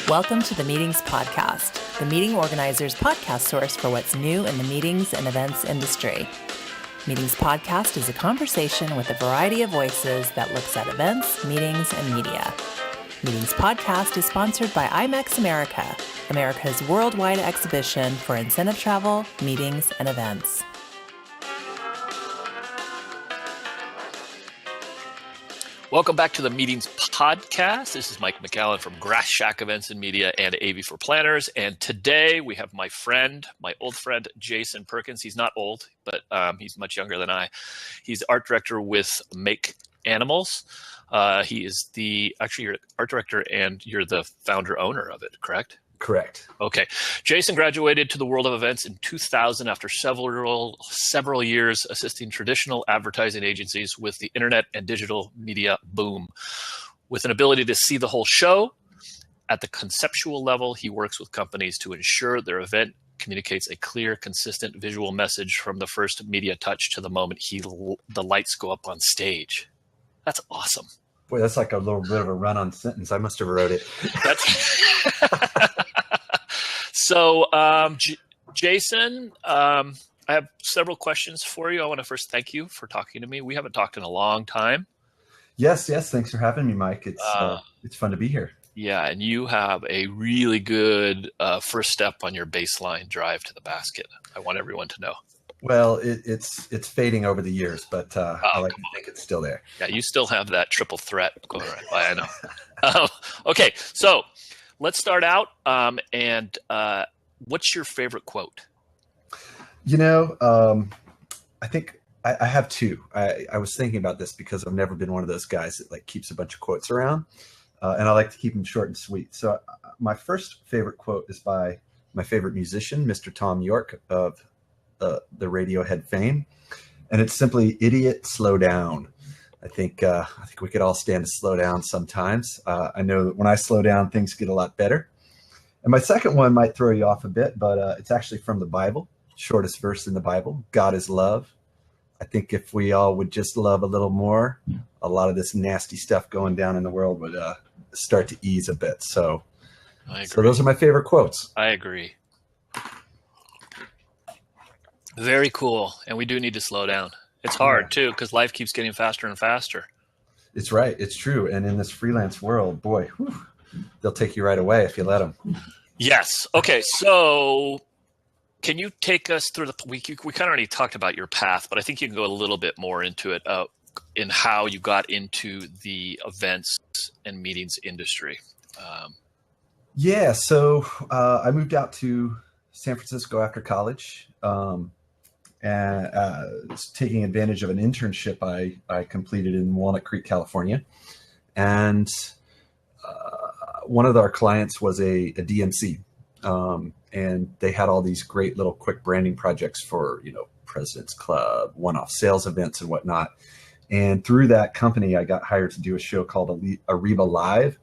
Welcome to the Meetings Podcast, the meeting organizer's podcast source for what's new in the meetings and events industry. Meetings Podcast is a conversation with a variety of voices that looks at events, meetings, and media. Meetings Podcast is sponsored by IMEX America, America's worldwide exhibition for incentive travel, meetings, and events. Welcome back to the Meetings Podcast. This is Mike McAllen from Grass Shack Events and Media and AV for Planners. And today we have my old friend, Jason Perkins. He's not old, but he's much younger than I. He's art director with Make Animals. He is you're art director and you're the founder owner of it, correct? Correct. Okay. Jason graduated to the world of events in 2000 after several years assisting traditional advertising agencies with the internet and digital media boom. With an ability to see the whole show, at the conceptual level, he works with companies to ensure their event communicates a clear, consistent visual message from the first media touch to the moment the lights go up on stage. That's awesome. Boy, that's like a little bit of a run-on sentence. I must have wrote it. So, Jason, I have several questions for you. I want to first thank you for talking to me. We haven't talked in a long time. Yes. Thanks for having me, Mike. It's fun to be here. Yeah, and you have a really good first step on your baseline drive to the basket. I want everyone to know. Well, it's fading over the years, but I like to think it's still there. Yeah, you still have that triple threat going right by, I know. Okay, so let's start out. And what's your favorite quote? I think I have two. I was thinking about this because I've never been one of those guys that like keeps a bunch of quotes around, and I like to keep them short and sweet. So my first favorite quote is by my favorite musician, Mr. Tom York of the Radiohead fame, and it's simply "Idiot, slow down." I think we could all stand to slow down sometimes. I know that when I slow down, things get a lot better. And my second one might throw you off a bit, but it's actually from the Bible, shortest verse in the Bible. God is love. I think if we all would just love a little more, a lot of this nasty stuff going down in the world would start to ease a bit. So those are my favorite quotes. I agree. Very cool. And we do need to slow down. It's hard too, because life keeps getting faster and faster. It's right. It's true. And in this freelance world, boy, they'll take you right away if you let them. Yes. Okay. So can you take us through we kind of already talked about your path, but I think you can go a little bit more into it in how you got into the events and meetings industry. So I moved out to San Francisco after college. And taking advantage of an internship I completed in Walnut Creek, California. And one of our clients was a DMC. And they had all these great little quick branding projects for, President's Club, one-off sales events and whatnot. And through that company, I got hired to do a show called Ariba Live,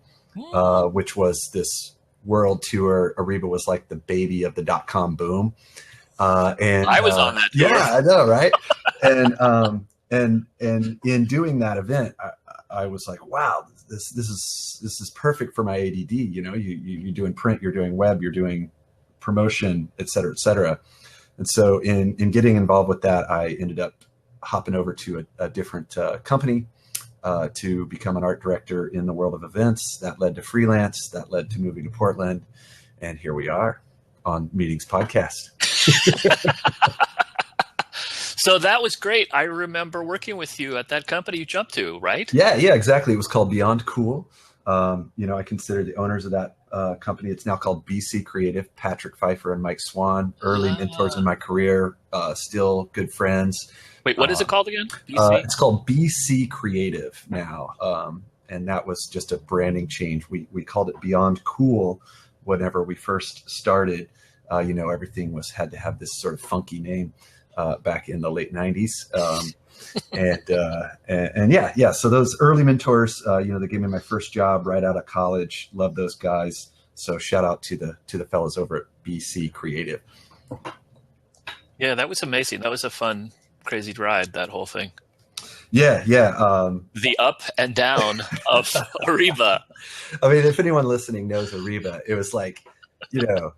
which was this world tour. Ariba was like the baby of the .com boom. And I was on that tour. Yeah, I know, right? and in doing that event, I was like, wow, this is perfect for my ADD. You're doing print, you're doing web, you're doing promotion, et cetera, et cetera. And so in getting involved with that, I ended up hopping over to a different company to become an art director in the world of events. That led to freelance. That led to moving to Portland. And here we are on Meetings Podcast. So that was great. I remember working with you at that company you jumped to, right? Yeah, exactly. It was called Beyond Cool. I consider the owners of that company. It's now called BC Creative, Patrick Pfeiffer and Mike Swan, early mentors in my career, still good friends. Wait, what is it called again? BC? It's called BC Creative now. And that was just a branding change. We called it Beyond Cool whenever we first started. Everything had to have this sort of funky name back in the late 90s. So those early mentors, they gave me my first job right out of college. Love those guys. So shout out to the fellows over at BC Creative. Yeah, that was amazing. That was a fun, crazy ride, that whole thing. Yeah, yeah. The up and down of Ariba. I mean, if anyone listening knows Ariba, it was like, you know,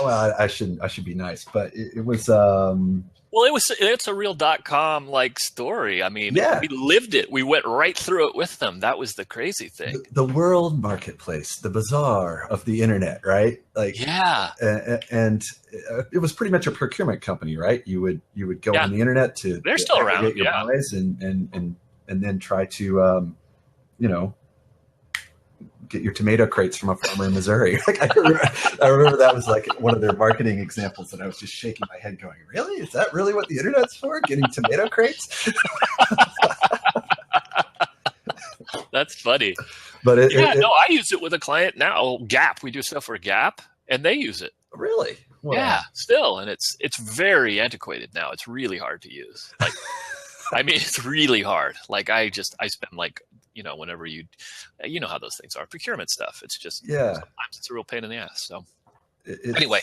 well, I should be nice, but it was, Well, it's a real .com like story. I mean, yeah, we lived it. We went right through it with them. That was the crazy thing. the world marketplace, the bazaar of the internet, right? Like, Yeah. And it was pretty much a procurement company, right? You would go Yeah. on the internet to They're still around, aggregate your buys and then try to, you know, get your tomato crates from a farmer in Missouri. Like, I remember that was like one of their marketing examples, and I was just shaking my head going, really? Is that really what the internet's for? Getting tomato crates? That's funny. But I use it with a client now. Gap. We do stuff for Gap, and they use it. Really? Wow. Yeah, still. And it's very antiquated now. It's really hard to use. Like, I mean, it's really hard. Like, I spend like, you know, whenever you know how those things are, procurement stuff. It's just, sometimes it's a real pain in the ass. So anyway,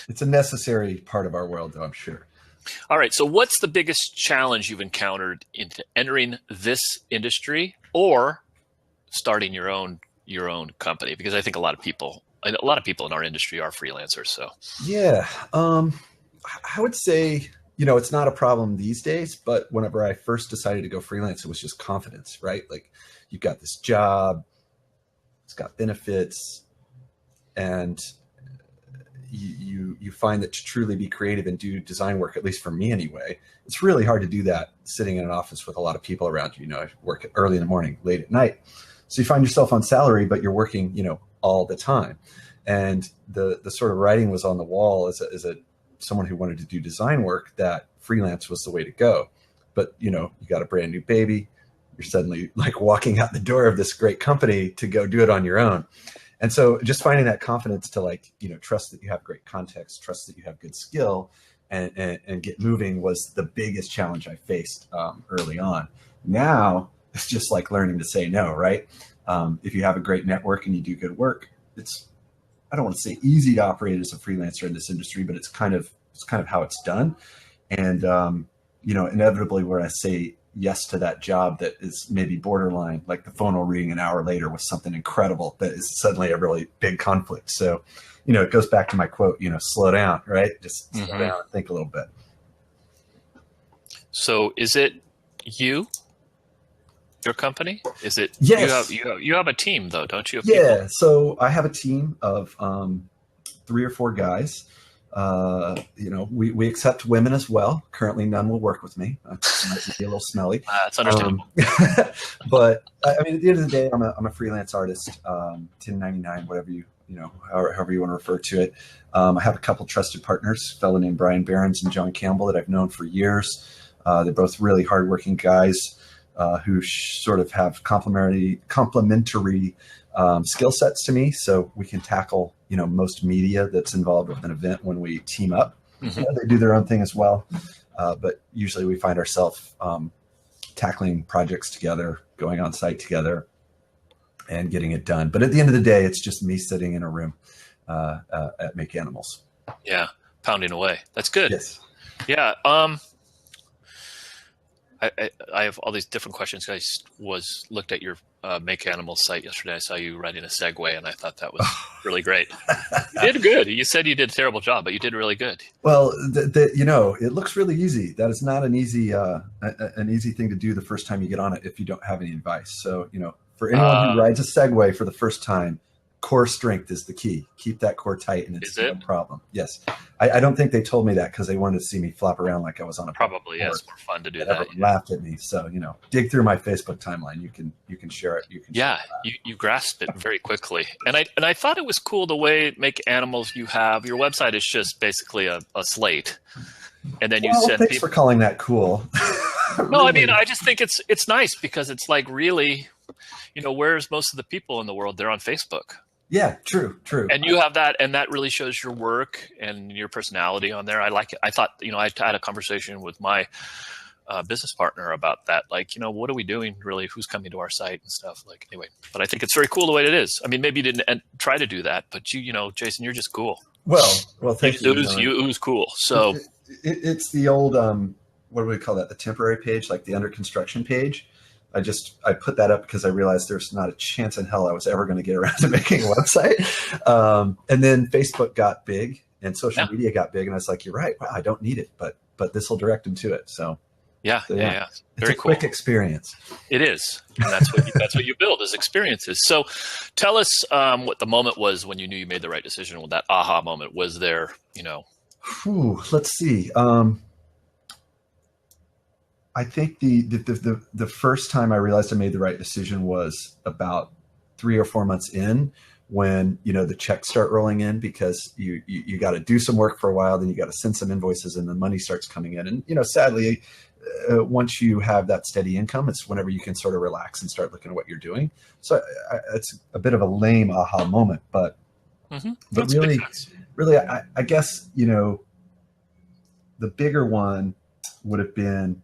it's a necessary part of our world, though, I'm sure. All right. So what's the biggest challenge you've encountered into entering this industry or starting your own company? Because I think a lot of people in our industry are freelancers. So yeah, I would say, you know, it's not a problem these days, but whenever I first decided to go freelance, it was just confidence, right? Like, you've got this job, it's got benefits, and you find that to truly be creative and do design work, at least for me anyway, it's really hard to do that sitting in an office with a lot of people around you. You know, I work early in the morning, late at night. So you find yourself on salary, but you're working, you know, all the time. And the sort of writing was on the wall as someone who wanted to do design work, that freelance was the way to go. But, you know, you got a brand new baby, you're suddenly like walking out the door of this great company to go do it on your own. And so just finding that confidence to, like, you know, trust that you have great context, trust that you have good skill, and get moving was the biggest challenge I faced early on. Now it's just like learning to say no, right? If you have a great network and you do good work, it's, I don't want to say easy to operate as a freelancer in this industry, but it's kind of how it's done. And, you know, inevitably where I say yes to that job that is maybe borderline, like the phone will ring an hour later with something incredible that is suddenly a really big conflict. So, you know, it goes back to my quote, you know, slow down, right? Just slow down and think a little bit. So is it your company? Is it, yes. you have a team though, don't you? Yeah. People? So I have a team of 3 or 4 guys. You know, we accept women as well. Currently, none will work with me. It might be a little smelly. That's understandable. But I mean, at the end of the day, I'm a freelance artist, 1099, whatever you know, however you want to refer to it. I have a couple trusted partners, a fellow named Brian Behrens and John Campbell, that I've known for years. They're both really hardworking guys who sort of have complementary skill sets to me, so we can tackle, you know, most media that's involved with an event when we team up. You know, they do their own thing as well, but usually we find ourselves tackling projects together, going on site together, and getting it done. But at the end of the day, it's just me sitting in a room at Make Animals. Yeah, pounding away. That's good. Yes. Yeah. I have all these different questions. I looked at your Make Animals site yesterday. I saw you riding a Segway, and I thought that was really great. You did good. You said you did a terrible job, but you did really good. Well, you know, it looks really easy. That is not an easy thing to do the first time you get on it if you don't have any advice. So, you know, for anyone who rides a Segway for the first time, core strength is the key. Keep that core tight, and it's no problem. Yes. I don't think they told me that because they wanted to see me flop around like I was on a probably. Yeah, it's more fun to do that. Everyone laughed at me. So, you know, dig through my Facebook timeline. You can share it. Yeah, you grasped it very quickly, and I thought it was cool the way Make Animals you have. Your website is just basically a slate, and then you send. Thanks for calling that cool. No, I mean, I just think it's nice because it's like, really, you know, where's most of the people in the world? They're on Facebook. Yeah, true. And you have that, and that really shows your work and your personality on there. I like it. I thought, you know, I had a conversation with my business partner about that. Like, you know, what are we doing really? Who's coming to our site and stuff? Like, anyway, but I think it's very cool the way it is. I mean, maybe you didn't try to do that, but you know, Jason, you're just cool. Well, thank you. It was cool. So it's the old, what do we call that? The temporary page, like the under construction page. I put that up because I realized there's not a chance in hell I was ever going to get around to making a website. And then Facebook got big and social media got big, and I was like, you're right. Wow, I don't need it, but this will direct them to it. So yeah. It's Very a quick experience. It is. And that's what you build is experiences. So tell us what the moment was when you knew you made the right decision. When that aha moment was there, Let's see. I think the first time I realized I made the right decision was about 3 or 4 months in, when the checks start rolling in, because you got to do some work for a while, then you got to send some invoices, and the money starts coming in. And sadly, once you have that steady income, it's whenever you can sort of relax and start looking at what you're doing. So it's a bit of a lame aha moment, but really, I guess the bigger one would have been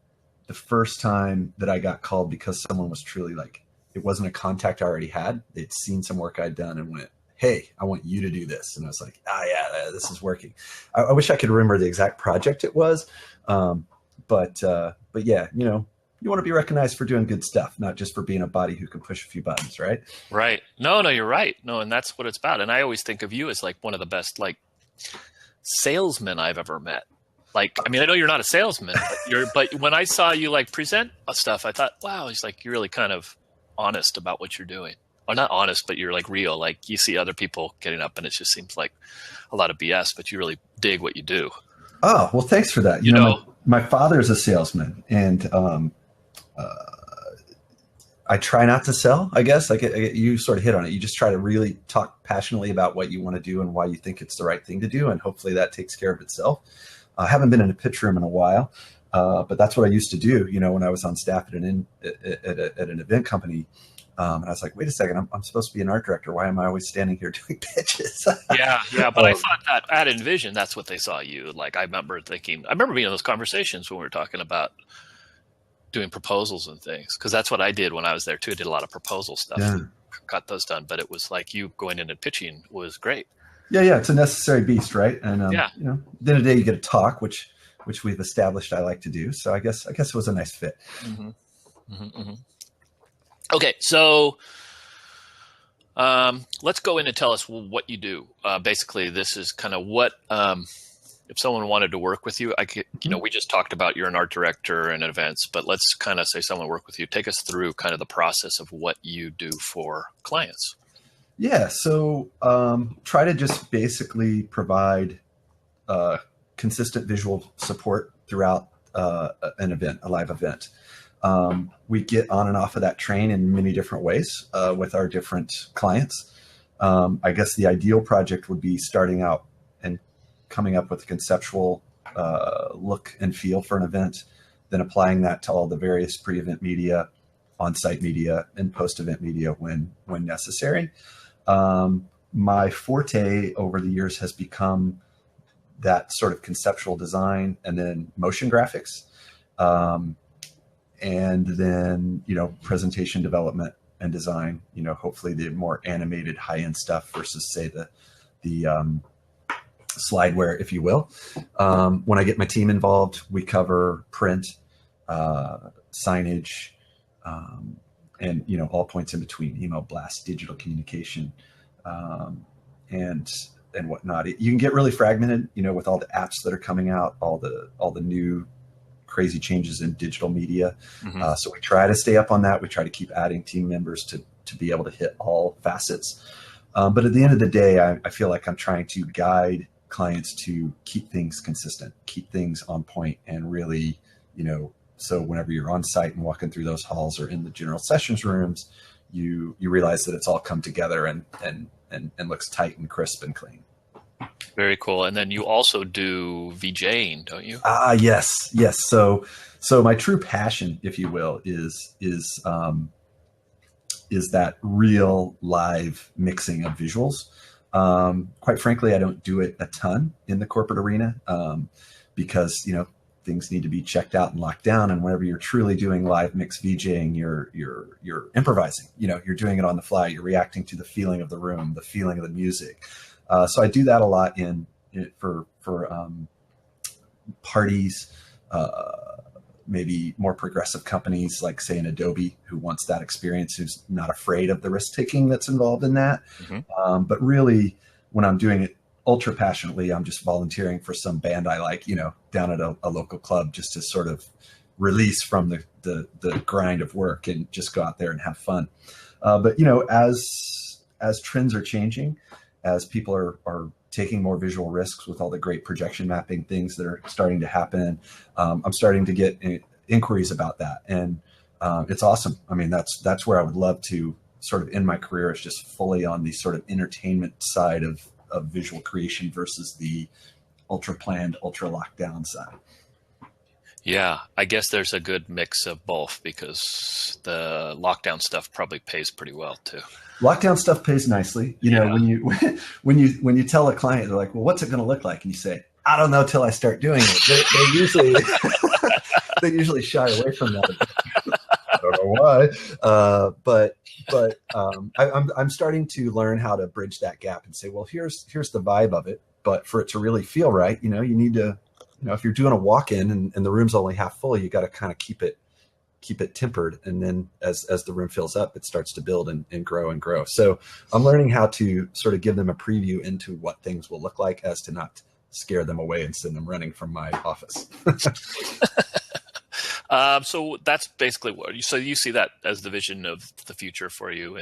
the first time that I got called because someone was truly like, it wasn't a contact I already had. They'd seen some work I'd done and went, hey, I want you to do this. And I was like, yeah, this is working. I wish I could remember the exact project it was. But yeah, you want to be recognized for doing good stuff, not just for being a body who can push a few buttons, right? Right. No, you're right. No, and that's what it's about. And I always think of you as like one of the best salesmen I've ever met. I know you're not a salesman, but when I saw you present stuff, I thought, wow, he's you're really kind of honest about what you're doing. Or not honest, but you're real. You see other people getting up and it just seems like a lot of BS, but you really dig what you do. Oh, well, thanks for that. You know, my father's a salesman, and I try not to sell, I guess. You sort of hit on it. You just try to really talk passionately about what you want to do and why you think it's the right thing to do. And hopefully that takes care of itself. I haven't been in a pitch room in a while, but that's what I used to do, when I was on staff at an event company. And I was like, wait a second, I'm supposed to be an art director. Why am I always standing here doing pitches? Yeah. But I thought that at Envision, that's what they saw you. I remember being in those conversations when we were talking about doing proposals and things, because that's what I did when I was there too. I did a lot of proposal stuff, got those done. But it was you going in and pitching was great. Yeah, it's a necessary beast, right? And at the end of the day, you get to talk, which we've established I like to do. So I guess it was a nice fit. Mm-hmm. Mm-hmm, mm-hmm. Okay, so let's go in and tell us what you do. Basically, this is kind of what if someone wanted to work with you. We just talked about you're an art director and events, but let's kind of say someone work with you. Take us through kind of the process of what you do for clients. Yeah, so try to just basically provide consistent visual support throughout an event, a live event. We get on and off of that train in many different ways with our different clients. I guess the ideal project would be starting out and coming up with a conceptual look and feel for an event, then applying that to all the various pre-event media, on-site media, and post-event media when necessary. My forte over the years has become that sort of conceptual design and then motion graphics. And then, presentation development and design, hopefully the more animated high-end stuff versus say the slideware, if you will. When I get my team involved, we cover print, signage, and, all points in between, email blasts, digital communication, and whatnot. You can get really fragmented, with all the apps that are coming out, all the new crazy changes in digital media. Mm-hmm. So we try to stay up on that. We try to keep adding team members to be able to hit all facets. But at the end of the day, I feel like I'm trying to guide clients to keep things consistent, keep things on point, and really, so whenever you're on site and walking through those halls or in the general sessions rooms, you realize that it's all come together and looks tight and crisp and clean. Very cool. And then you also do VJing, don't you? Yes. So my true passion, if you will, is that real live mixing of visuals. Quite frankly, I don't do it a ton in the corporate arena because things need to be checked out and locked down. And whenever you're truly doing live mix VJing, you're improvising. You're doing it on the fly. You're reacting to the feeling of the room, the feeling of the music. So I do that a lot for parties, maybe more progressive companies like, say, an Adobe, who wants that experience, who's not afraid of the risk taking that's involved in that. But really, when I'm doing it ultra passionately, I'm just volunteering for some band I like, down at a local club, just to sort of release from the grind of work and just go out there and have fun. But as trends are changing, as people are taking more visual risks with all the great projection mapping things that are starting to happen, I'm starting to get inquiries about that, and it's awesome. I mean, that's where I would love to sort of end my career, is just fully on the sort of entertainment side of visual creation versus the ultra planned, ultra locked down side. Yeah, I guess there's a good mix of both, because the lockdown stuff probably pays pretty well too. Lockdown stuff pays nicely. When you tell a client, they're like, well, what's it going to look like? And you say, I don't know till I start doing it. They usually they usually shy away from that. I don't know why. But I'm starting to learn how to bridge that gap and say, well, here's the vibe of it. But for it to really feel right, you need to, if you're doing a walk-in and the room's only half full, you got to kind of keep it tempered. And then as the room fills up, it starts to build and grow and grow. So I'm learning how to sort of give them a preview into what things will look like, as to not scare them away and send them running from my office. So that's basically so you see that as the vision of the future for you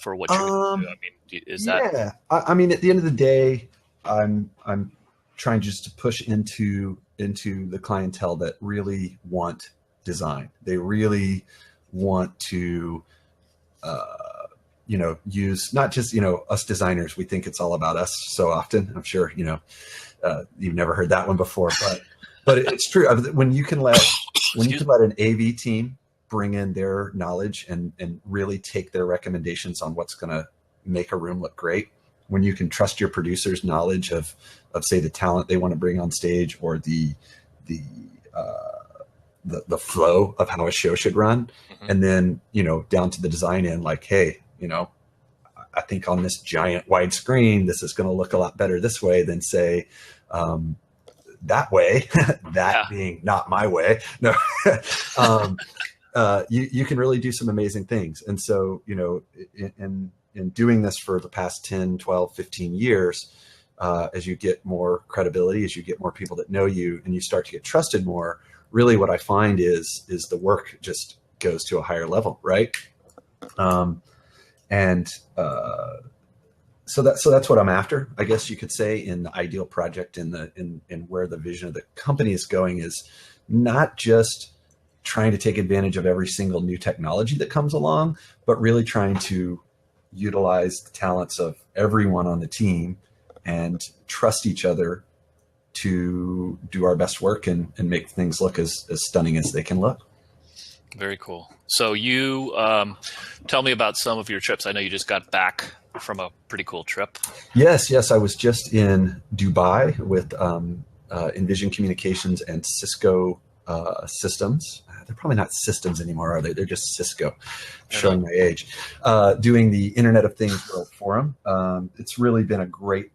for what you're going to do. I mean, is that? Yeah. I mean, at the end of the day, I'm trying just to push into the clientele that really want design. They really want to, use not just, us designers. We think it's all about us so often. I'm sure, you've never heard that one before, but it's true. When you can let an AV team bring in their knowledge and really take their recommendations on what's going to make a room look great, when you can trust your producer's knowledge of say the talent they want to bring on stage, or the flow of how a show should run, and then down to the design end, like, hey, I think on this giant wide screen, this is going to look a lot better this way than, say, that way. Being not my way. No. You can really do some amazing things. And so, in doing this for the past 10, 12, 15 years, as you get more credibility, as you get more people that know you, and you start to get trusted more, really what I find is the work just goes to a higher level, right? So that's what I'm after, I guess you could say, in the ideal project, in where the vision of the company is going, is not just trying to take advantage of every single new technology that comes along, but really trying to utilize the talents of everyone on the team and trust each other to do our best work and make things look as stunning as they can look. Very cool. So you tell me about some of your trips. I know you just got back from a pretty cool trip. Yes. I was just in Dubai with Envision Communications and Cisco Systems. They're probably not systems anymore, are they? They're just Cisco, showing my age. Doing the Internet of Things World Forum. It's really been a great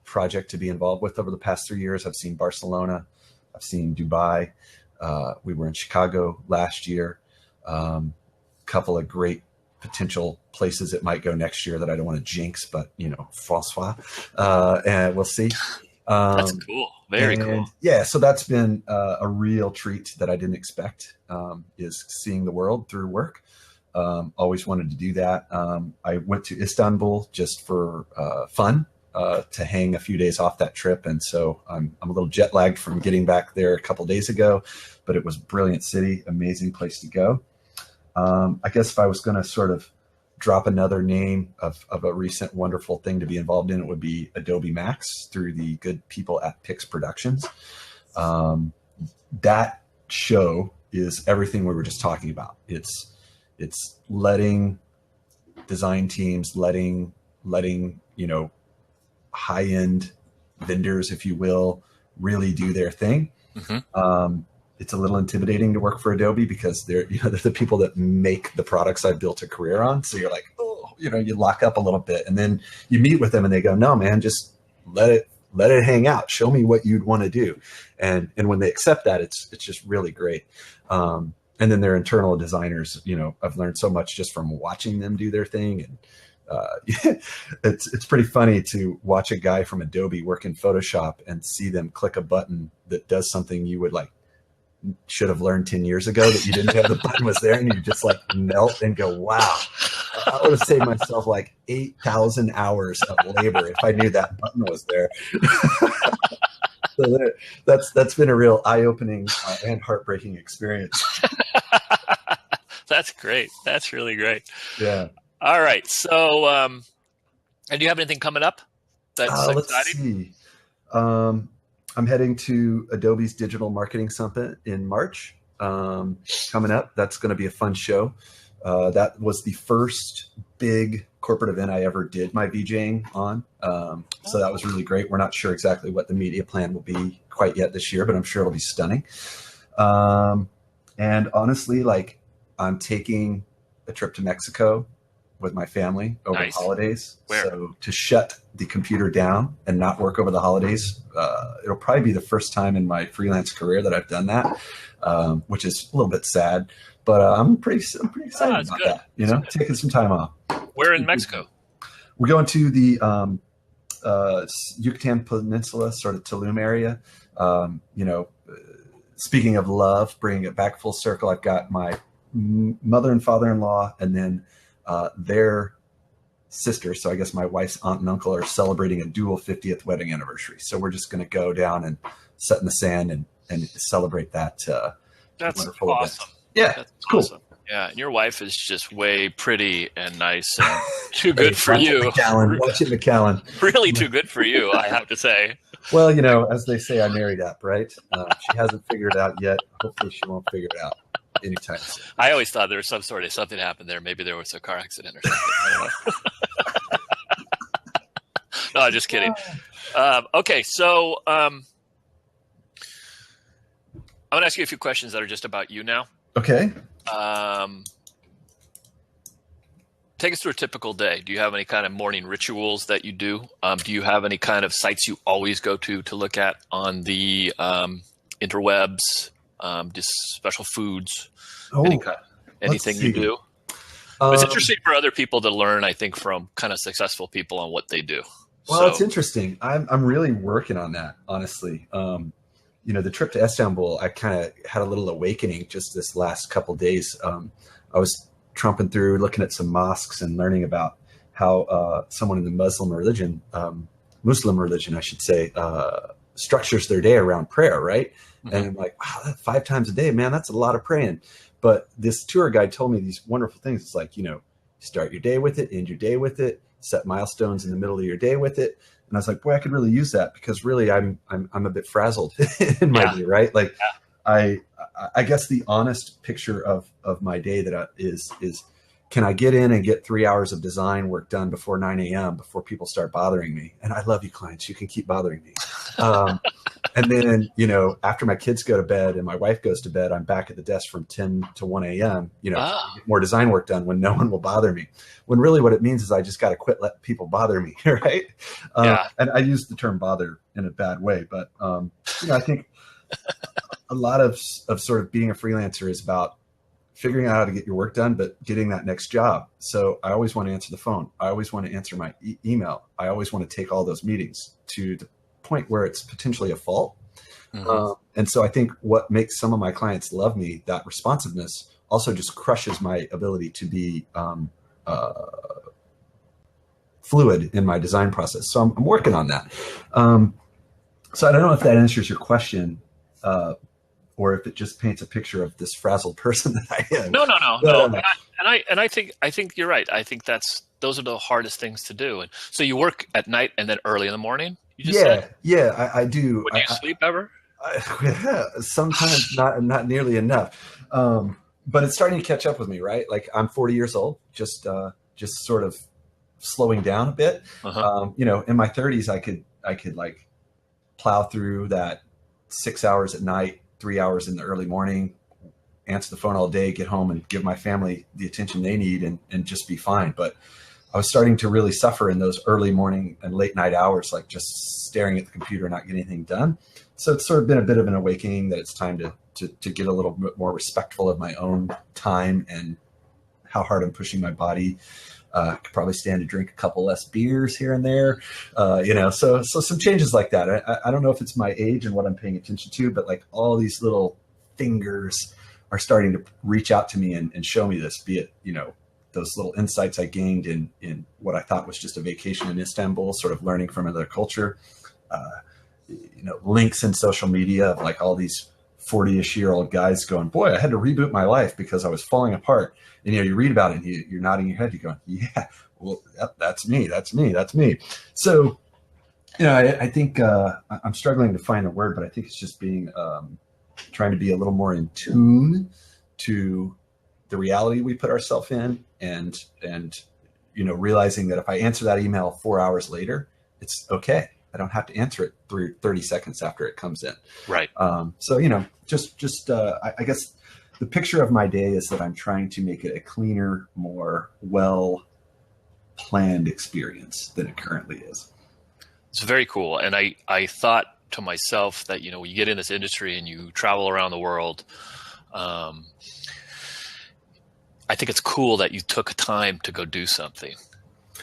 project to be involved with over the past 3 years. I've seen Barcelona. I've seen Dubai. We were in Chicago last year. Couple of great potential places it might go next year that I don't want to jinx, but François, and we'll see. That's cool. Very cool. Yeah, so that's been a real treat that I didn't expect, is seeing the world through work. Always wanted to do that. I went to Istanbul just for fun, to hang a few days off that trip. And so I'm a little jet lagged from getting back there a couple days ago, but it was a brilliant city, amazing place to go. I guess if I was going to sort of drop another name of a recent wonderful thing to be involved in, it would be Adobe Max through the good people at Pix Productions. That show is everything we were just talking about. It's letting design teams, letting high-end vendors, if you will, really do their thing. It's a little intimidating to work for Adobe because they're the people that make the products I've built a career on. So you're like, you lock up a little bit, and then you meet with them and they go, no, man, just let let it hang out. Show me what you'd want to do. And when they accept that, it's just really great. And then their internal designers, I've learned so much just from watching them do their thing. And it's pretty funny to watch a guy from Adobe work in Photoshop and see them click a button that does something you would should have learned 10 years ago that you didn't have the button was there, and you just melt and go, wow, I would have saved myself 8,000 hours of labor if I knew that button was there. So that's been a real eye-opening and heartbreaking experience. That's great. That's really great. Yeah. All right. So, and do you have anything coming up that's exciting? Let's see. I'm heading to Adobe's Digital Marketing Summit in March. Coming up. That's going to be a fun show. That was the first big corporate event I ever did my VJing on. So that was really great. We're not sure exactly what the media plan will be quite yet this year, but I'm sure it'll be stunning. And honestly, I'm taking a trip to Mexico with my family over the holidays. Where? So to shut the computer down and not work over the holidays, it'll probably be the first time in my freelance career that I've done that, which is a little bit sad, but I'm pretty excited about that, taking some time off. Where in Mexico? We're going to the Yucatan Peninsula, sort of Tulum area. Speaking of love, bringing it back full circle, I've got my mother and father-in-law, and then their sister, so I guess my wife's aunt and uncle, are celebrating a dual 50th wedding anniversary. So we're just going to go down and sit in the sand and celebrate that. That's wonderful awesome. event. Yeah, that's cool. Awesome. Yeah, and your wife is just way pretty and nice and too good for you. Watch it, McAllen. Really too good for you, I have to say. Well, as they say, I married up, right? She hasn't figured it out yet. Hopefully she won't figure it out anytime soon. I always thought there was something happened there. Maybe there was a car accident or something. I don't know. No, just kidding. Okay, so I'm going to ask you a few questions that are just about you now. Okay. Take us through a typical day. Do you have any kind of morning rituals that you do? Do you have any kind of sites you always go to look at on the interwebs? Just special foods? Anything you do? It's interesting for other people to learn, I think, from kind of successful people on what they do. Well, it's interesting. I'm really working on that, honestly. The trip to Istanbul, I kind of had a little awakening just this last couple days. I was tromping through, looking at some mosques and learning about how someone in the Muslim religion, I should say, structures their day around prayer, right? Mm-hmm. And I'm like, wow, 5 times a day, man, that's a lot of praying. But this tour guide told me these wonderful things. It's like, start your day with it, end your day with it, set milestones in the middle of your day with it. And I was like, boy, I could really use that, because really I'm a bit frazzled in my day, right? I guess the honest picture of my day that is can I get in and get 3 hours of design work done before 9 a.m. before people start bothering me? And I love you, clients. You can keep bothering me. And then, after my kids go to bed and my wife goes to bed, I'm back at the desk from 10 to 1 a.m., get more design work done when no one will bother me. When really what it means is I just got to quit letting people bother me, right? And I use the term bother in a bad way, but, I think a lot of sort of being a freelancer is about figuring out how to get your work done, but getting that next job. So I always want to answer the phone. I always want to answer my email. I always want to take all those meetings to the point where it's potentially a fault. Mm-hmm. And so I think what makes some of my clients love me, that responsiveness, also just crushes my ability to be fluid in my design process. So I'm working on that. So I don't know if that answers your question, or if it just paints a picture of this frazzled person that I am. No. And I think you're right. I think those are the hardest things to do. And so you work at night and then early in the morning? You just said? I do. Would you sleep ever? Sometimes not nearly enough. But it's starting to catch up with me, right? Like, I'm 40 years old, just sort of slowing down a bit. Uh-huh. In my 30s, I could like plow through that 6 hours at night, 3 hours in the early morning, answer the phone all day, get home and give my family the attention they need and just be fine. But I was starting to really suffer in those early morning and late night hours, like just staring at the computer, not getting anything done. So it's sort of been a bit of an awakening that it's time to get a little bit more respectful of my own time and how hard I'm pushing my body. I could probably stand to drink a couple less beers here and there, so some changes like that. I don't know if it's my age and what I'm paying attention to, but like all these little fingers are starting to reach out to me and show me this, be it, those little insights I gained in what I thought was just a vacation in Istanbul, sort of learning from another culture, links in social media of like all these 40-ish-year-old guys going, boy, I had to reboot my life because I was falling apart. And, you read about it and you're nodding your head. You're going, yeah, well, that's me. So, I think I'm struggling to find the word, but I think it's just trying to be a little more in tune to the reality we put ourselves in and realizing that if I answer that email 4 hours later, it's okay. I don't have to answer it 30 seconds after it comes in. Right. So, I guess the picture of my day is that I'm trying to make it a cleaner, more well-planned experience than it currently is. It's very cool. And I thought to myself that, when you get in this industry and you travel around the world, I think it's cool that you took time to go do something.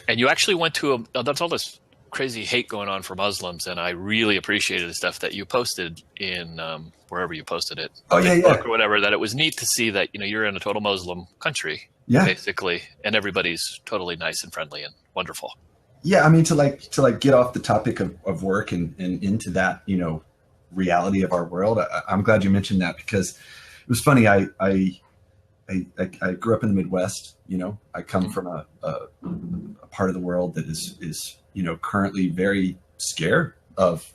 And you actually went to that's all this crazy hate going on for Muslims, and I really appreciated the stuff that you posted in wherever you posted it, Facebook or whatever. That it was neat to see that you're in a total Muslim country, basically, and everybody's totally nice and friendly and wonderful. Yeah, I mean to get off the topic of work and into that reality of our world. I'm glad you mentioned that because it was funny. I grew up in the Midwest. I come from a part of the world that is currently very scared of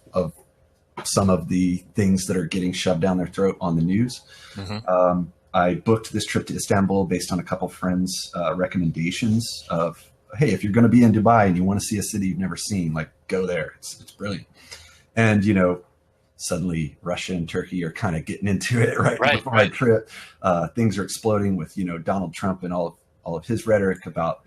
some of the things that are getting shoved down their throat on the news. Mm-hmm. I booked this trip to Istanbul based on a couple friends' recommendations of, hey, if you're going to be in Dubai and you want to see a city you've never seen, like go there. It's brilliant. And, suddenly Russia and Turkey are kind of getting into it right before my trip. Things are exploding with, Donald Trump and all of his rhetoric about,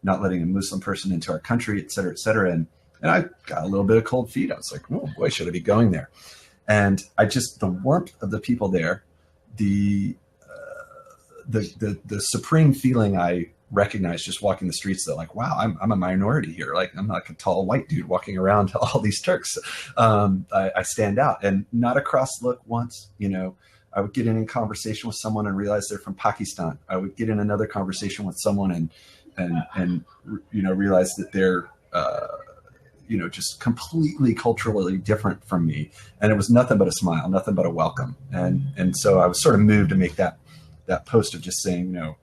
not letting a Muslim person into our country, et cetera, et cetera. And I got a little bit of cold feet. I was like, oh boy, should I be going there? And the warmth of the people there, the supreme feeling I recognized just walking the streets, that like, wow, I'm a minority here. Like I'm like a tall white dude walking around to all these Turks. I stand out, and not a cross look once. I would get in conversation with someone and realize they're from Pakistan. I would get in another conversation with someone and realize that they're just completely culturally different from me, and it was nothing but a smile, nothing but a welcome. And so I was sort of moved to make that post of just saying,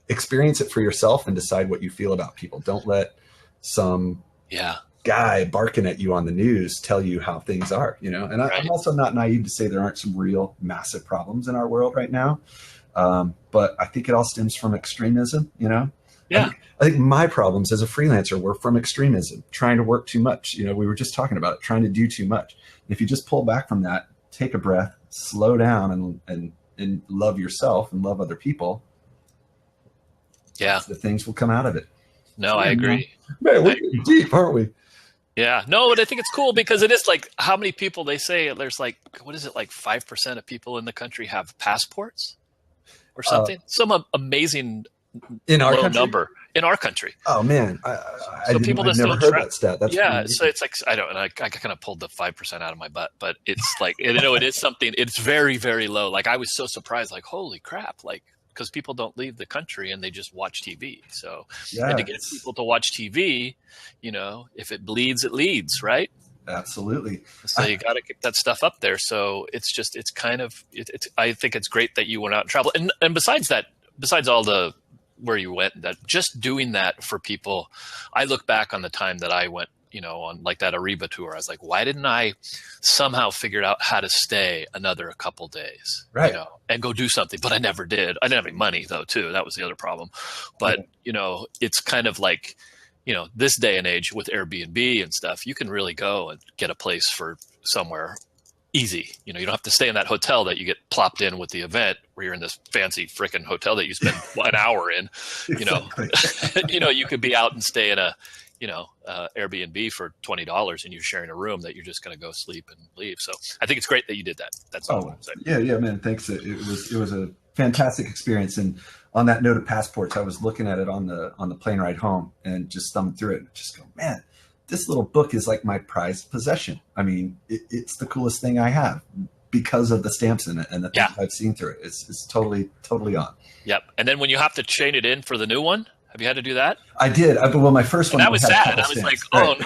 experience it for yourself and decide what you feel about people. Don't let some guy barking at you on the news tell you how things are, and I'm also not naive to say there aren't some real massive problems in our world right now. But I think it all stems from extremism, Yeah. I think my problems as a freelancer were from extremism, trying to work too much. We were just talking about it, trying to do too much. And if you just pull back from that, take a breath, slow down and love yourself and love other people. Yeah. The things will come out of it. No, I agree. Man, we're getting deep, aren't we? Yeah. No, but I think it's cool because it is like how many people they say there's like, what is it? Like 5% of people in the country have passports or something. Some amazing in our low number in our country. Oh man. So people just never don't heard that stat. That's amazing. So it's like, I kind of pulled the 5% out of my butt, but it's like, it is something, it's very, very low. Like I was so surprised, like, holy crap. Like, because people don't leave the country and they just watch TV. So and to get people to watch TV, if it bleeds, it leads, right? Absolutely. So you got to get that stuff up there. So it's kind of, I think it's great that you went out and traveled. And besides all the, where you went, that just doing that for people, I look back on the time that I went, on like that Ariba tour. I was like, why didn't I somehow figure out how to stay another couple days, right? And go do something, but I never did. I didn't have any money though, too. That was the other problem. But, it's kind of like, this day and age with Airbnb and stuff, you can really go and get a place for somewhere easy. You don't have to stay in that hotel that you get plopped in with the event where you're in this fancy freaking hotel that you spend an hour in, Exactly. You could be out and stay in a, Airbnb for $20 and you're sharing a room that you're just going to go sleep and leave. So I think it's great that you did that. That's all I'm saying. Yeah, man. Thanks. It was a fantastic experience. And on that note of passports, I was looking at it on the plane ride home and just thumbed through it and just go, man, this little book is like my prized possession. I mean, it's the coolest thing I have because of the stamps in it and the things I've seen through it. It's totally on. Yep. And then when you have to chain it in for the new one, have you had to do that? I did. Well, my first one. That was sad. I was like, oh right. no.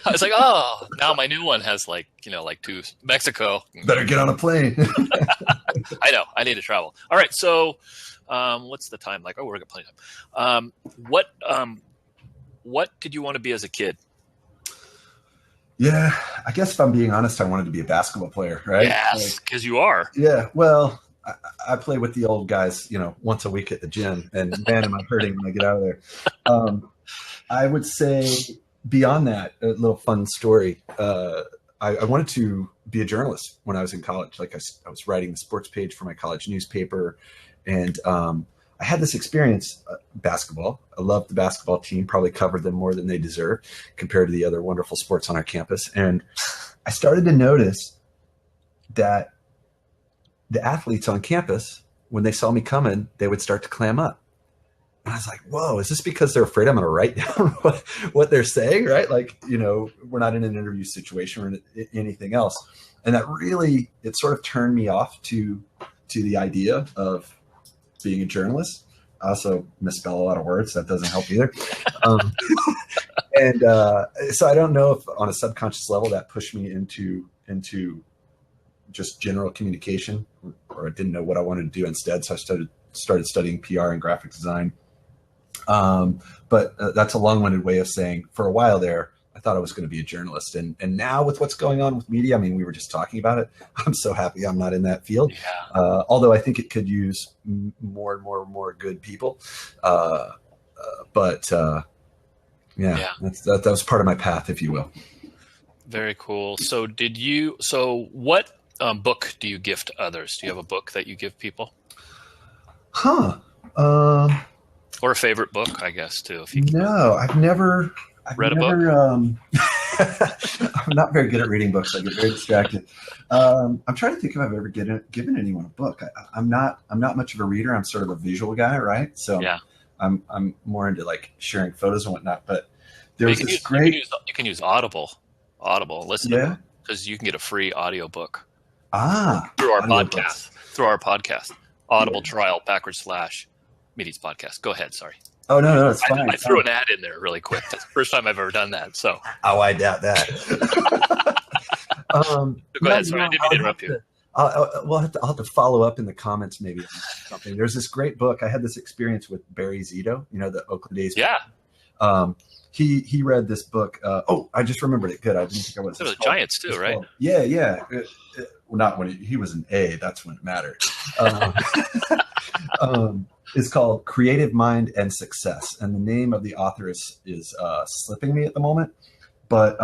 I was like, oh, now my new one has like two Mexico. Better get on a plane. I know. I need to travel. All right. So, what's the time like? Oh, we're got plenty of time. What did you want to be as a kid? Yeah, I guess if I'm being honest, I wanted to be a basketball player, right? Yes, because you are. Yeah. Well, I play with the old guys, once a week at the gym, and man, am I hurting when I get out of there. I would say beyond that, a little fun story. I wanted to be a journalist when I was in college. Like I was writing the sports page for my college newspaper, and I had this experience, basketball. I loved the basketball team, probably covered them more than they deserve compared to the other wonderful sports on our campus. And I started to notice that the athletes on campus, when they saw me coming, they would start to clam up. And I was like, whoa, is this because they're afraid I'm going to write down what they're saying, right? Like, we're not in an interview situation or anything else. And that really, it sort of turned me off to the idea of being a journalist. I also misspell a lot of words. That doesn't help either. So I don't know if on a subconscious level that pushed me into just general communication, or I didn't know what I wanted to do instead. So I started studying PR and graphic design. But that's a long-winded way of saying for a while there, I thought I was going to be a journalist. And now with what's going on with media, I mean, we were just talking about it. I'm so happy I'm not in that field. Yeah. Although I think it could use more and more good people. That was part of my path, if you will. Very cool. So what book do you gift others? Do you have a book that you give people? Or a favorite book, I guess, too. If you I've never read a book. I'm not very good at reading books. I get very distracted. I'm trying to think if I've ever given anyone a book. I'm not much of a reader. I'm sort of a visual guy, right? So yeah. I'm more into like sharing photos and whatnot. But there was this great. You can use Audible. Listen to it, because you can get a free audio book. Through our podcast. Audible trial / Meetings podcast. Go ahead. Sorry. Oh, no, it's fine. I threw an ad in there really quick. That's the first time I've ever done that. So. Oh, I doubt that. Go ahead. Sorry, I didn't mean to interrupt you. I'll have to follow up in the comments maybe on something. There's this great book. I had this experience with Barry Zito, the Oakland A's. Yeah. He read this book. I just remembered it. Good. I didn't think I was. So the Giants too, right? Yeah. Not when he was an A. That's when it mattered. It's called Creative Mind and Success, and the name of the author is slipping me at the moment. But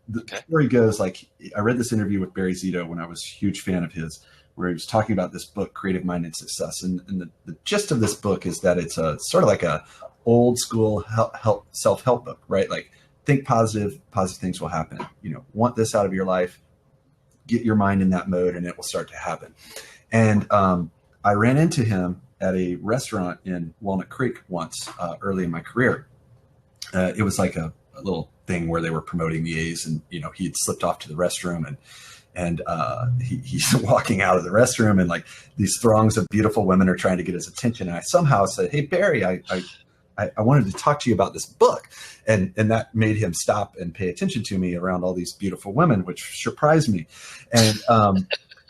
the story goes like, I read this interview with Barry Zito when I was a huge fan of his, where he was talking about this book, Creative Mind and Success, and the gist of this book is that it's a sort of like a old school self-help book, right? Like, think positive things will happen. Want this out of your life, get your mind in that mode, and it will start to happen. And I ran into him at a restaurant in Walnut Creek once, early in my career. It was like a little thing where they were promoting the A's, and he had slipped off to the restroom, and he's walking out of the restroom, and like these throngs of beautiful women are trying to get his attention. And I somehow said, "Hey Barry, I wanted to talk to you about this book," and that made him stop and pay attention to me around all these beautiful women, which surprised me.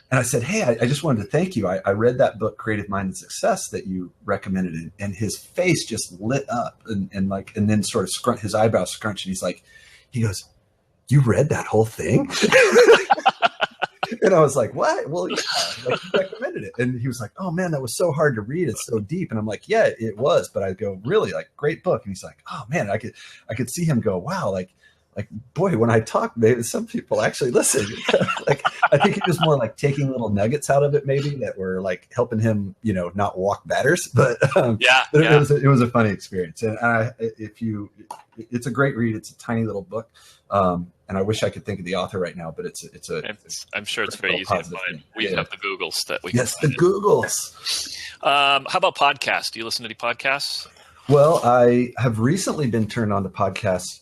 And I said, "Hey, I just wanted to thank you. I read that book, Creative Mind and Success, that you recommended," and his face just lit up, and then sort of his eyebrows scrunched, and he goes, "You read that whole thing?" And I was like, "What?" "Well, yeah, like you recommended it." And he was like, "Oh man, that was so hard to read. It's so deep." And I'm like, "Yeah, it was." But I go, "Really? Like, great book." And he's like, "Oh man," I could see him go, "Wow, like like, boy, when I talk, maybe some people actually listen. Like, I think he was more like taking little nuggets out of it, maybe that were like helping him, not walk batters. But it was a funny experience. And it's a great read. It's a tiny little book. And I wish I could think of the author right now, but I'm sure it's very easy to find. Thing. We have the Googles that we yes, the Googles. How about podcasts? Do you listen to any podcasts? Well, I have recently been turned on to podcasts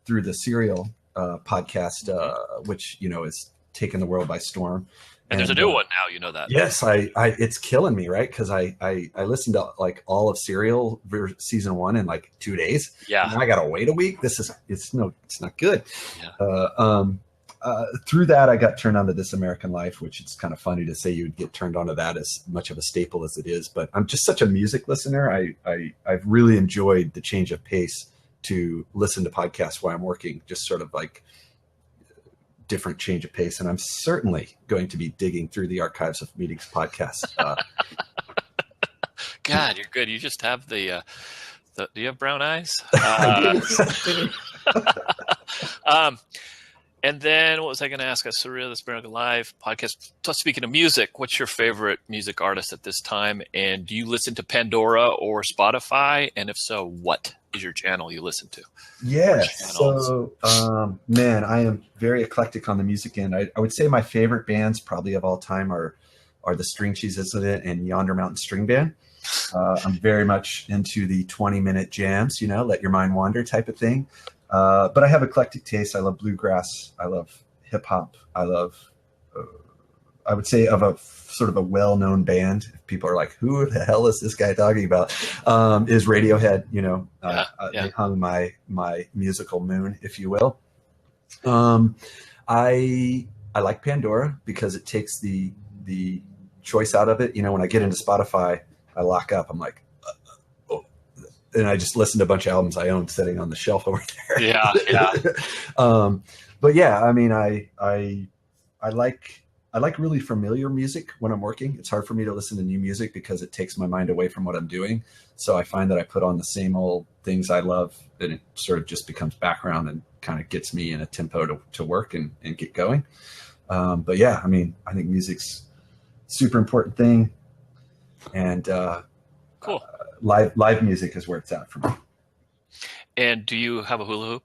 through the Serial podcast, which is taken the world by storm. And there's a new one now, you know that. Yes, it's killing me, right? Because I listened to like all of Serial season 1 in like 2 days. Yeah, and I gotta wait a week. It's not good. Yeah. Through that, I got turned on to This American Life, which it's kind of funny to say you would get turned on to that as much of a staple as it is. But I'm just such a music listener. I've really enjoyed the change of pace to listen to podcasts while I'm working, just sort of like different change of pace. And I'm certainly going to be digging through the archives of Meetings podcasts. God, you're good. You just have do you have brown eyes? And then what was I going to ask? Surreal, This American Life podcast. So speaking of music, what's your favorite music artist at this time? And do you listen to Pandora or Spotify? And if so, what is your channel you listen to? Yeah. So, man, I am very eclectic on the music end. I would say my favorite bands probably of all time are the String Cheeses and Yonder Mountain String Band. I'm very much into the 20-minute jams, let your mind wander type of thing. But I have eclectic taste. I love bluegrass. I love hip hop. I love, I would say, of a sort of a well-known band. People are like, who the hell is this guy talking about? Is Radiohead, They hung my musical moon, if you will. I like Pandora because it takes the choice out of it. When I get into Spotify, I lock up. I'm like, and I just listened to a bunch of albums I own sitting on the shelf over there. Yeah. But yeah, I mean, I like really familiar music when I'm working. It's hard for me to listen to new music because it takes my mind away from what I'm doing. So I find that I put on the same old things I love, and it sort of just becomes background and kind of gets me in a tempo to work and get going. But yeah, I mean, I think music's a super important thing. And cool. Live music is where it's at for me. And do you have a hula hoop?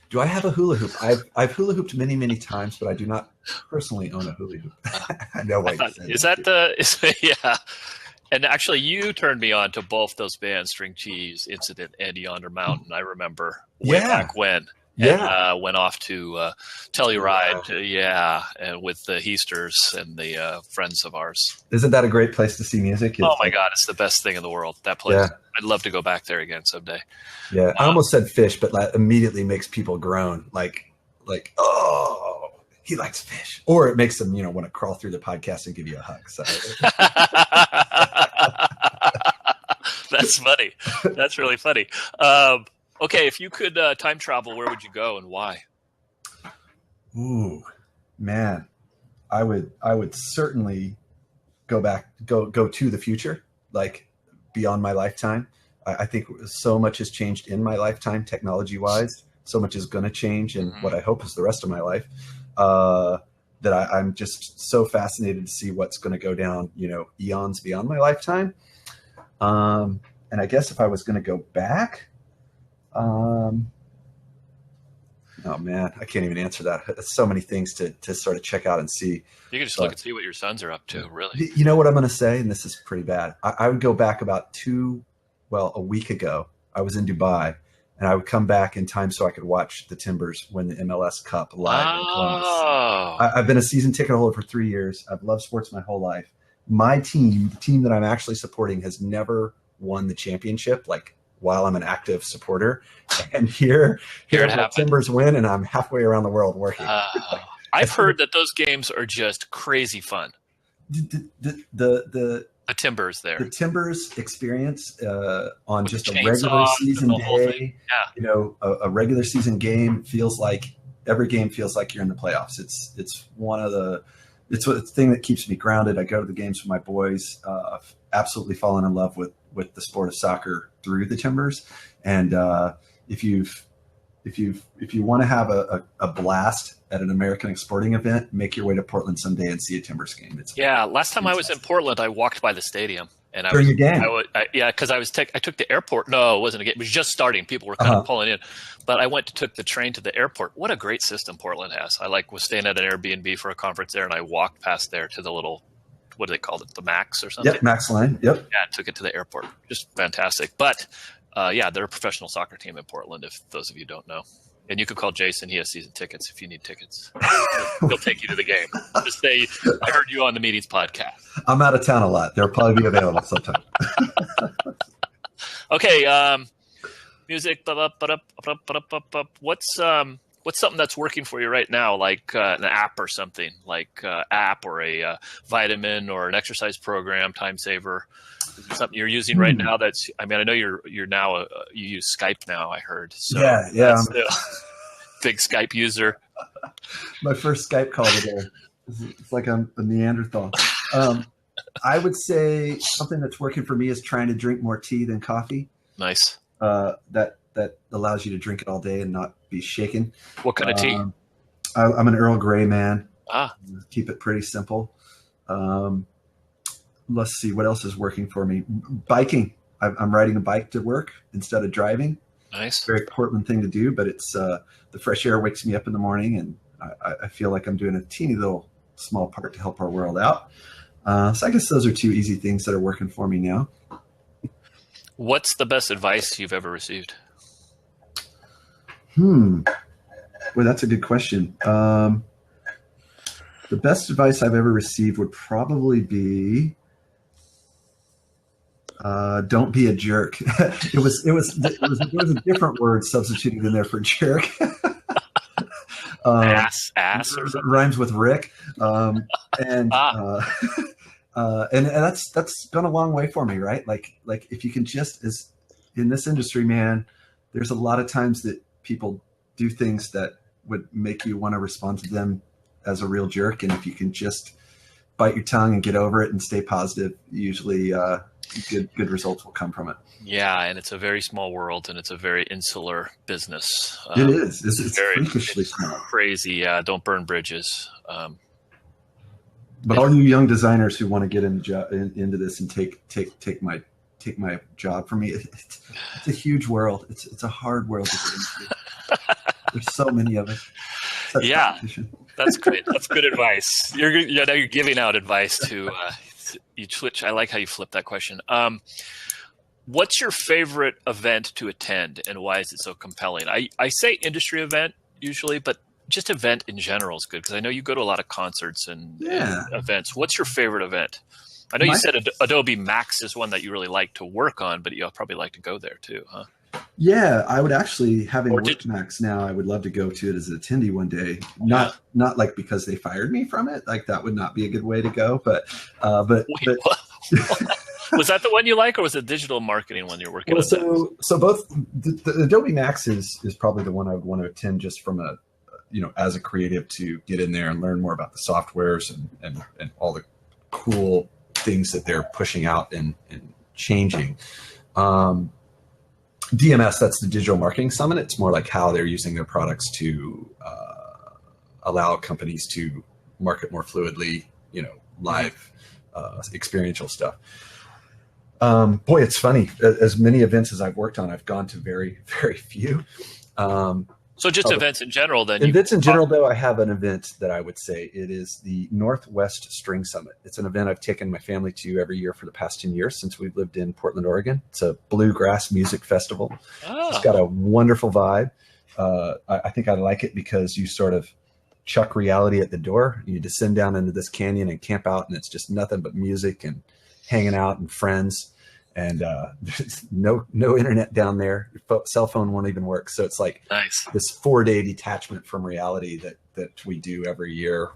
Do I have a hula hoop? I've hula hooped many, many times, but I do not personally own a hula hoop. I know why you said that. Yeah. And actually, you turned me on to both those bands, String Cheese Incident and Yonder Mountain. I remember way back when. Yeah. And went off to Telluride, and with the Heasters and the friends of ours. Isn't that a great place to see music? Oh my God, it's the best thing in the world. That place. Yeah. I'd love to go back there again someday. Yeah, I almost said fish, but that immediately makes people groan. Like, oh, he likes fish, or it makes them, want to crawl through the podcast and give you a hug. So. That's funny. That's really funny. Okay, if you could time travel, where would you go and why? Ooh, man, I would certainly go to the future, like beyond my lifetime. I think so much has changed in my lifetime, technology-wise. So much is going to change in what I hope is the rest of my life. That I'm just so fascinated to see what's going to go down, eons beyond my lifetime. And I guess if I was going to go back. Oh man, I can't even answer that. That's so many things to sort of check out and see. You can just look and see what your sons are up to, really. You know what I'm going to say, and this is pretty bad. I would go back about a week ago. I was in Dubai, and I would come back in time so I could watch the Timbers win the MLS Cup live in Columbus. I've been a season ticket holder for 3 years. I've loved sports my whole life. My team, the team that I'm actually supporting, has never won the championship, while I'm an active supporter. And here the Timbers win, and I'm halfway around the world working. I've heard that those games are just crazy fun. The Timbers there. The Timbers experience on with just a regular season day, a regular season game every game feels like you're in the playoffs. It's the thing that keeps me grounded. I go to the games with my boys. I've absolutely fallen in love with the sport of soccer through the Timbers. And if you've if you want to have a blast at an American sporting event, make your way to Portland someday and see a Timbers game. Last time I was in Portland, I walked by the stadium. And during your game? Because I took the airport. No, it wasn't a game. It was just starting. People were kind of pulling in. But I took the train to the airport. What a great system Portland has. I was staying at an Airbnb for a conference there, and I walked past there to the little, what do they call it, the Max or something? Yep, Max line. Yep. Yeah, took it to the airport. Just fantastic. But, they're a professional soccer team in Portland, if those of you don't know. And you could call Jason. He has season tickets if you need tickets. He'll take you to the game. Just say, I heard you on the Meetings podcast. I'm out of town a lot. They'll probably be available sometime. Okay. Music. What's something that's working for you right now, like an app or something, like app or a vitamin or an exercise program, time saver? Is there something you're using right now that's, I know you're now, you use Skype now, I heard. So yeah. I'm a big Skype user. My first Skype call today. It's like I'm a Neanderthal. I would say something that's working for me is trying to drink more tea than coffee. Nice. That allows you to drink it all day and not be shaken. What kind of tea? I'm an Earl Grey man. Keep it pretty simple. Let's see what else is working for me. Biking. I'm riding a bike to work instead of driving. Nice. Very Portland thing to do, but it's the fresh air wakes me up in the morning, and I feel like I'm doing a teeny little small part to help our world out. So I guess those are two easy things that are working for me now. What's the best advice you've ever received? Well, that's a good question. The best advice I've ever received would probably be, don't be a jerk. It was a different word substituted in there for jerk. Ass or something. Rhymes with Rick. And that's gone a long way for me, right? Like if you can just, as in this industry, man, there's a lot of times that people do things that would make you want to respond to them as a real jerk. And if you can just bite your tongue and get over it and stay positive, usually good results will come from it. Yeah, and it's a very small world, and it's a very insular business. It is. It's very freakishly small. Crazy. Don't burn bridges. But all you young designers who want to get into this and take my job from me, it's a huge world. It's a hard world to get into. There's so many of it. Yeah, that's great. That's good advice. Now you're giving out advice to you switch. I like how you flip that question. What's your favorite event to attend, and why is it so compelling? I say industry event usually, but just event in general is good, because I know you go to a lot of concerts and events. What's your favorite event? I know you said Adobe Max is one that you really like to work on, but you'll probably like to go there too, huh? Yeah, I would actually, having worked Max now, I would love to go to it as an attendee one day. Not like because they fired me from it. Like that would not be a good way to go. But was that the one you like, or was it digital marketing one you're working on? So both the Adobe Max is probably the one I would want to attend just from a, as a creative, to get in there and learn more about the softwares and all the cool things that they're pushing out and changing. DMS, that's the Digital Marketing Summit. It's more like how they're using their products to allow companies to market more fluidly, live experiential stuff. Boy, it's funny. As many events as I've worked on, I've gone to very, very few. So just events in general, then? Events in general, though, I have an event that I would say it is the Northwest String Summit. It's an event I've taken my family to every year for the past 10 years since we've lived in Portland, Oregon. It's a bluegrass music festival. It's got a wonderful vibe. I think I like it because you sort of chuck reality at the door. You descend down into this canyon and camp out, and it's just nothing but music and hanging out and friends. And there's no internet down there. Your cell phone won't even work. So it's like this 4-day detachment from reality that we do every year.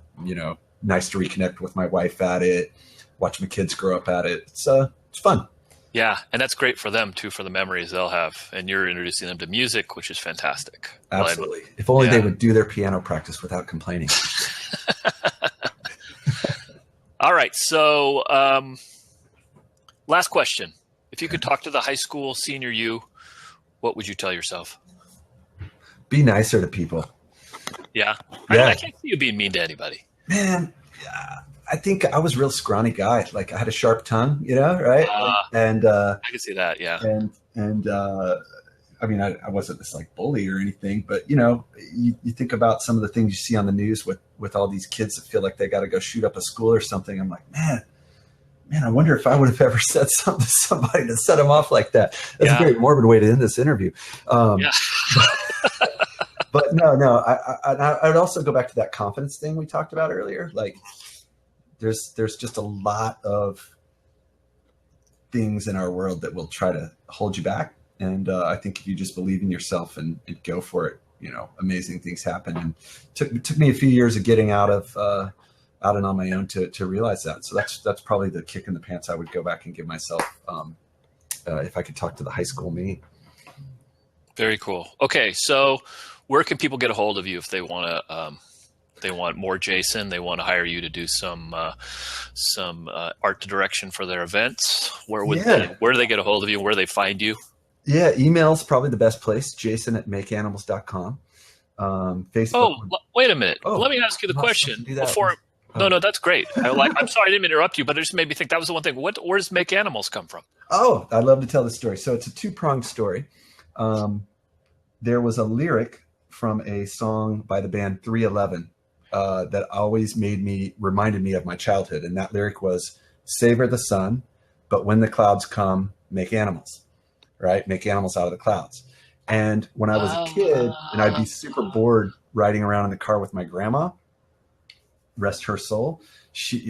Nice to reconnect with my wife at it, watch my kids grow up at it. It's fun. Yeah, and that's great for them too, for the memories they'll have. And you're introducing them to music, which is fantastic. Absolutely. If only they would do their piano practice without complaining. All right. So last question. If you could talk to the high school senior you, what would you tell yourself? Be nicer to people. Yeah. Yeah. I can't see you being mean to anybody. Man, I think I was a real scrawny guy. Like I had a sharp tongue, right? And I can see that. Yeah. and I mean, I wasn't this like bully or anything, but you think about some of the things you see on the news with all these kids that feel like they got to go shoot up a school or something. I'm like, man, I wonder if I would have ever said something to somebody to set them off like that. That's a very morbid way to end this interview. But no, I would also go back to that confidence thing we talked about earlier. Like there's just a lot of things in our world that will try to hold you back. And I think if you just believe in yourself and go for it, amazing things happen. And it took me a few years of getting out and on my own to realize that. So that's probably the kick in the pants I would go back and give myself if I could talk to the high school me. Very cool. Okay, so where can people get a hold of you if they want to? They want more Jason. They want to hire you to do some art direction for their events. Where do they get a hold of you? Where do they find you? Yeah, email's probably the best place. Jason@makeanimals.com. Facebook. Oh, wait a minute. Let me ask you the question before. No, that's great. I'm sorry I didn't interrupt you, but it just made me think that was the one thing. Where does Make Animals come from? Oh, I'd love to tell the story. So it's a two-pronged story. There was a lyric from a song by the band 311 that always reminded me of my childhood. And that lyric was, savor the sun, but when the clouds come, make animals, right? Make animals out of the clouds. And when I was a kid and I'd be super bored riding around in the car with my grandma, rest her soul,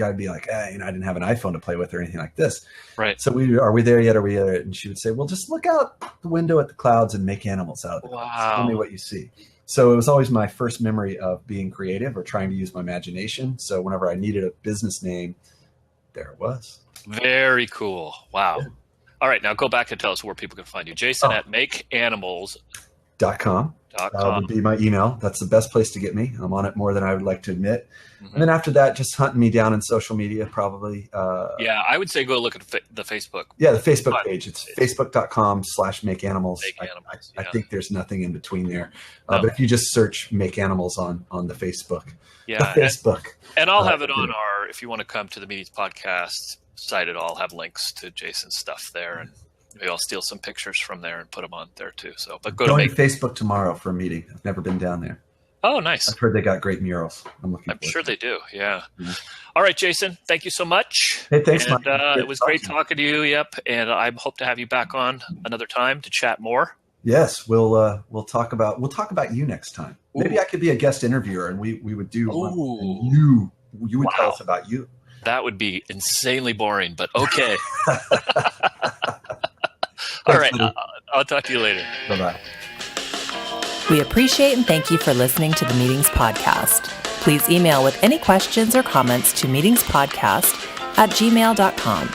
I'd be like, I didn't have an iPhone to play with or anything like this. Right. So are we there yet? Are we there? And she would say, well, just look out the window at the clouds and make animals out of the clouds. Tell me what you see. So it was always my first memory of being creative or trying to use my imagination. So whenever I needed a business name, there it was. Very cool. Wow. Yeah. All right. Now go back and tell us where people can find you. Jason at makeanimals.com. Would be my email. That's the best place to get me. I'm on it more than I would like to admit. Mm-hmm. And then after that, just hunting me down in social media, probably. I would say go look at the Facebook. Yeah, the Facebook page. It's facebook.com/makeanimals. I think there's nothing in between there. But if you just search Make Animals on the Facebook. Yeah. The Facebook. And I'll have it on if you want to come to the Meetings Podcast site, I'll have links to Jason's stuff there. And maybe I'll steal some pictures from there and put them on there too. So, but going to Facebook tomorrow for a meeting. I've never been down there. Oh, nice. I've heard they got great murals. I'm sure they do. Yeah. All right, Jason. Thank you so much. Hey, thanks, Mike. It was great talking to you. Yep. And I hope to have you back on another time to chat more. Yes, we'll talk about you next time. Ooh. Maybe I could be a guest interviewer, and we would do one. And you would tell us about you. That would be insanely boring, but okay. All right. I'll talk to you later. Bye-bye. We appreciate and thank you for listening to the Meetings Podcast. Please email with any questions or comments to meetingspodcast@gmail.com.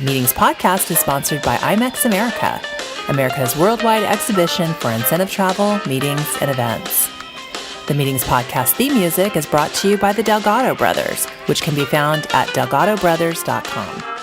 Meetings Podcast is sponsored by IMEX America, America's worldwide exhibition for incentive travel, meetings, and events. The Meetings Podcast theme music is brought to you by the Delgado Brothers, which can be found at delgadobrothers.com.